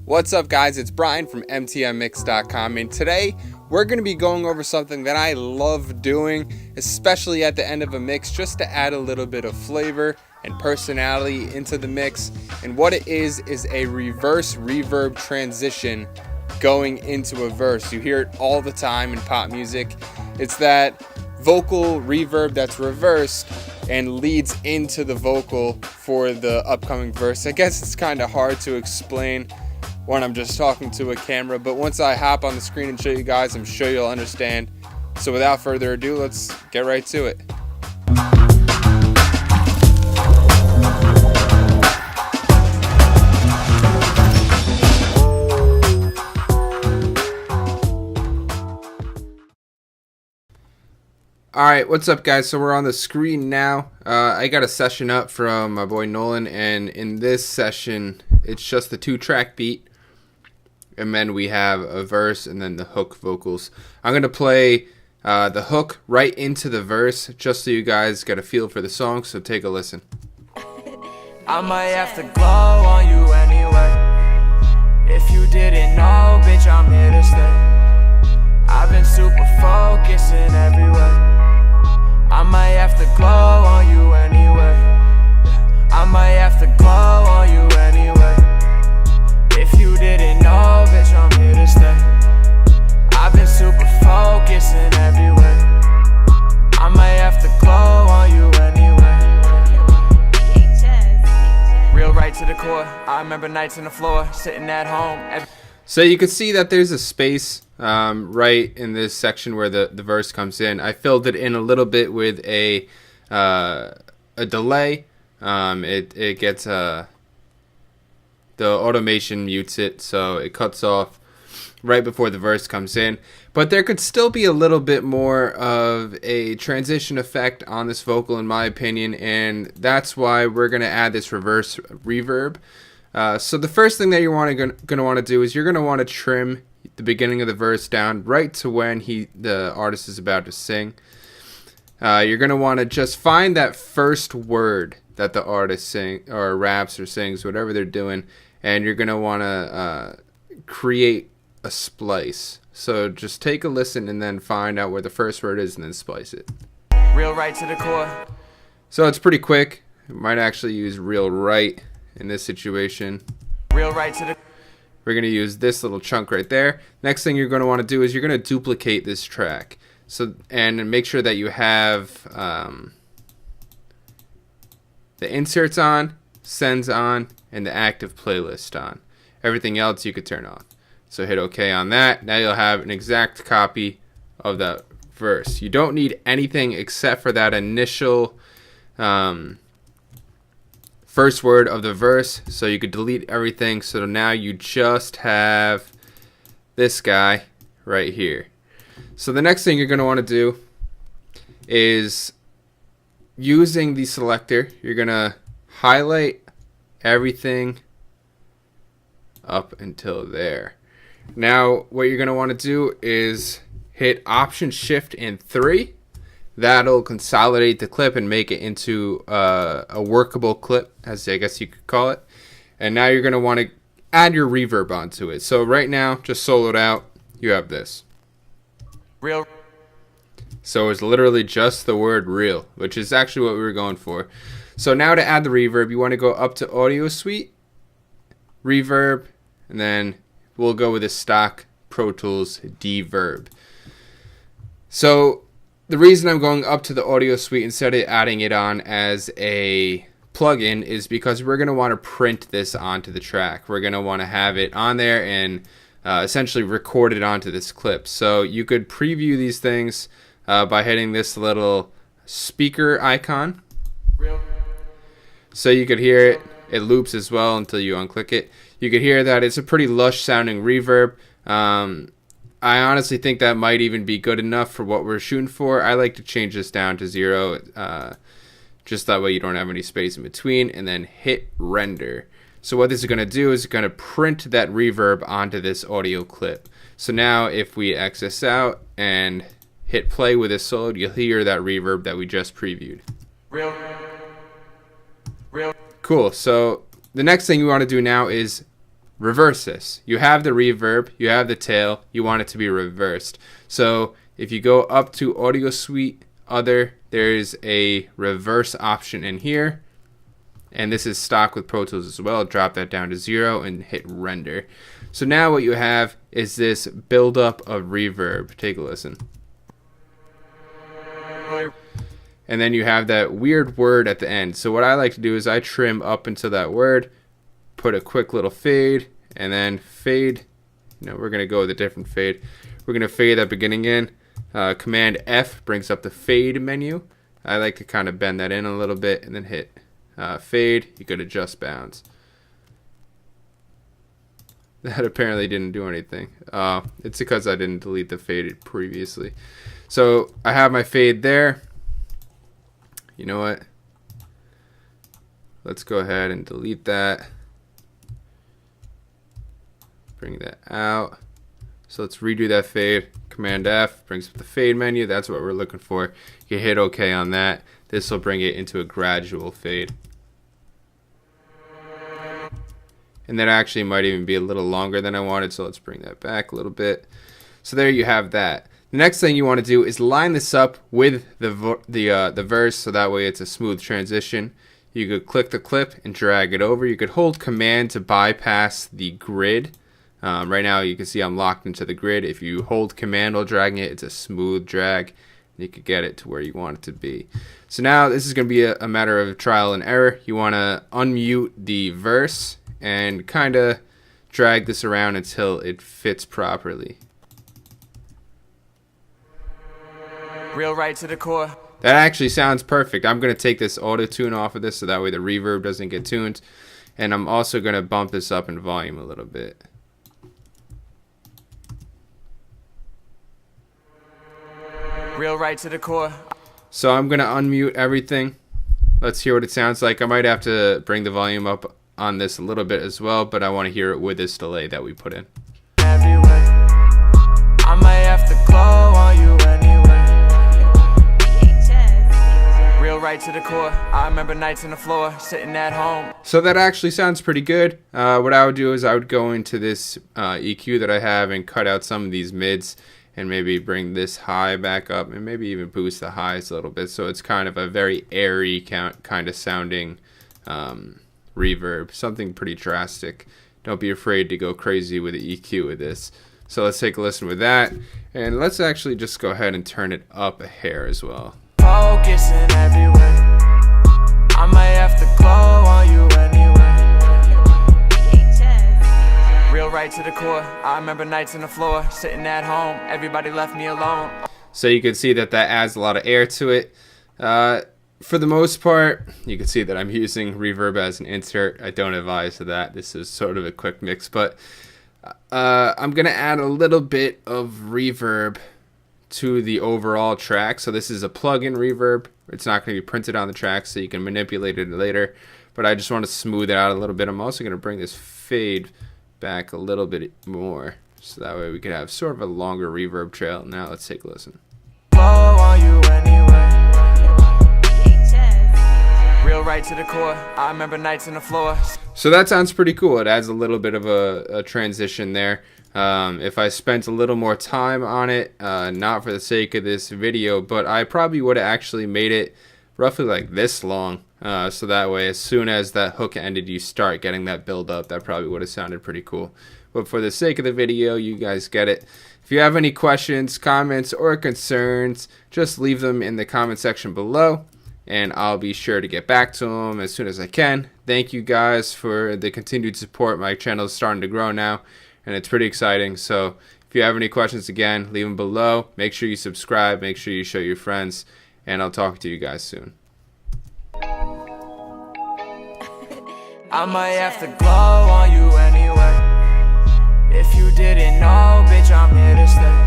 What's up, guys? It's Brian from mtmmix.com, and today we're going to be going over something that I love doing, especially at the end of a mix, just to add a little bit of flavor and personality into the mix. And what it is a reverse reverb transition going into a verse. You hear it all the time in pop music. It's that vocal reverb that's reversed and leads into the vocal for the upcoming verse. I guess it's kind of hard to explain when I'm just talking to a camera, but once I hop on the screen and show you guys, I'm sure you'll understand. So without further ado, let's get right to it. Alright, what's up, guys? So we're on the screen now. I got a session up from my boy Nolan, and in this session it's just the 2-track beat, and then we have a verse and then the hook vocals. I'm going to play the hook right into the verse just so you guys get a feel for the song, so take a listen. I might have to glow on you anyway. If you didn't know, bitch, I'm here to stay. I've been super focused in every way. I might have to glow on you anyway. I might have to glow on you anyway. If you didn't know, bitch, I'm here to stay. I've been super focused in every way. I might have to glow on you anyway. Real right to the core. I remember nights on the floor, sitting at home. So you can see that there's a space right in this section where the verse comes in. I filled it in a little bit with a delay. It gets the automation mutes it, so it cuts off right before the verse comes in. But there could still be a little bit more of a transition effect on this vocal, in my opinion, and that's why we're going to add this reverse reverb. So the first thing that you're going to want to do is you're going to want to trim the beginning of the verse down right to when the artist is about to sing. You're going to want to just find that first word that the artist sings or raps or sings, whatever they're doing, and you're going to want to create a splice. So just take a listen and then find out where the first word is and then splice it. Real right to the core. So it's pretty quick. You might actually use real right in this situation. Real right to the. We're going to use this little chunk right there. Next thing you're going to want to do is you're going to duplicate this track. So, and make sure that you have the inserts on, sends on, and the active playlist on. Everything else you could turn off. So hit OK on that. Now you'll have an exact copy of the verse. You don't need anything except for that initial first word of the verse, so you could delete everything. So now you just have this guy right here. So the next thing you're going to want to do is, using the selector, you're going to highlight everything up until there. Now what you're going to want to do is hit Option Shift and 3. That'll consolidate the clip and make it into a workable clip, as I guess you could call it. And now you're going to want to add your reverb onto it. So right now, just soloed out, you have this. Real. So it's literally just the word real, which is actually what we were going for. So now to add the reverb, you want to go up to Audio Suite, Reverb, and then we'll go with the stock Pro Tools Deverb. So the reason I'm going up to the Audio Suite instead of adding it on as a plugin is because we're going to want to print this onto the track. We're going to want to have it on there and essentially record it onto this clip. So you could preview these things by hitting this little speaker icon. So you could hear it. It loops as well until you unclick it. You could hear that it's a pretty lush sounding reverb. I honestly think that might even be good enough for what we're shooting for. I like to change this down to 0, just that way you don't have any space in between, and then hit render. So what this is going to do is it's going to print that reverb onto this audio clip. So now if we X this out and hit play with this solo, you'll hear that reverb that we just previewed. Real. Cool. So the next thing we want to do now is reverse this. You have the reverb, you have the tail, you want it to be reversed. So if you go up to Audio Suite, Other, there's a reverse option in here. And this is stock with Pro Tools as well. Drop that down to 0 and hit render. So now what you have is this buildup of reverb. Take a listen. And then you have that weird word at the end. So what I like to do is I trim up into that word, put a quick little fade, and then fade. We're going to go with a different fade. We're going to fade that beginning in. Command F brings up the fade menu. I like to kind of bend that in a little bit and then hit fade. You go to adjust bounds. That apparently didn't do anything. It's because I didn't delete the fade previously. So I have my fade there. You know what? Let's go ahead and delete that. Bring that out. So let's redo that fade. Command F brings up the fade menu. That's what we're looking for. You hit OK on that. This will bring it into a gradual fade. And that actually might even be a little longer than I wanted, so let's bring that back a little bit. So there you have that. The next thing you want to do is line this up with the verse, so that way it's a smooth transition. You could click the clip and drag it over. You could hold Command to bypass the grid. Right now you can see I'm locked into the grid. If you hold Command while dragging it, it's a smooth drag. You could get it to where you want it to be. So now this is going to be a matter of trial and error. You want to unmute the verse and kind of drag this around until it fits properly. Real right to the core. That actually sounds perfect. I'm going to take this auto tune off of this so that way the reverb doesn't get tuned. And I'm also going to bump this up in volume a little bit. Real right to the core. So I'm going to unmute everything. Let's hear what it sounds like. I might have to bring the volume up on this a little bit as well, but I want to hear it with this delay that we put in. Everywhere. I might have to glow on you anyway. Real right to the core. I remember nights on the floor, sitting at home. So that actually sounds pretty good. What I would do is I would go into this EQ that I have and cut out some of these mids and maybe bring this high back up and maybe even boost the highs a little bit, so it's kind of a very airy kind of sounding reverb, something pretty drastic. Don't be afraid to go crazy with the EQ with this. So let's take a listen with that, and let's actually just go ahead and turn it up a hair as well. Focusing everywhere. I might have to glow on you anyway. Real right to the core. I remember nights on the floor, sitting at home. Everybody left me alone. So you can see that adds a lot of air to it. For the most part, you can see that I'm using reverb as an insert. I don't advise of that. This is sort of a quick mix, but I'm going to add a little bit of reverb to the overall track. So this is a plug-in reverb. It's not going to be printed on the track, so you can manipulate it later. But I just want to smooth it out a little bit. I'm also going to bring this fade back a little bit more, so that way we could have sort of a longer reverb trail. Now let's take a listen. Glow on you anyway. Real right to the core. I remember nights on the floor. So that sounds pretty cool. It adds a little bit of a transition there. If I spent a little more time on it, not for the sake of this video, but I probably would have actually made it roughly like this long. So that way, as soon as that hook ended, you start getting that build up. That probably would have sounded pretty cool. But for the sake of the video, you guys get it. If you have any questions, comments, or concerns, just leave them in the comment section below, and I'll be sure to get back to them as soon as I can. Thank you guys for the continued support. My channel is starting to grow now, and it's pretty exciting. So if you have any questions, again, leave them below. Make sure you subscribe. Make sure you show your friends, and I'll talk to you guys soon. I might have to glow on you anyway. If you didn't know, bitch, I'm here to stay.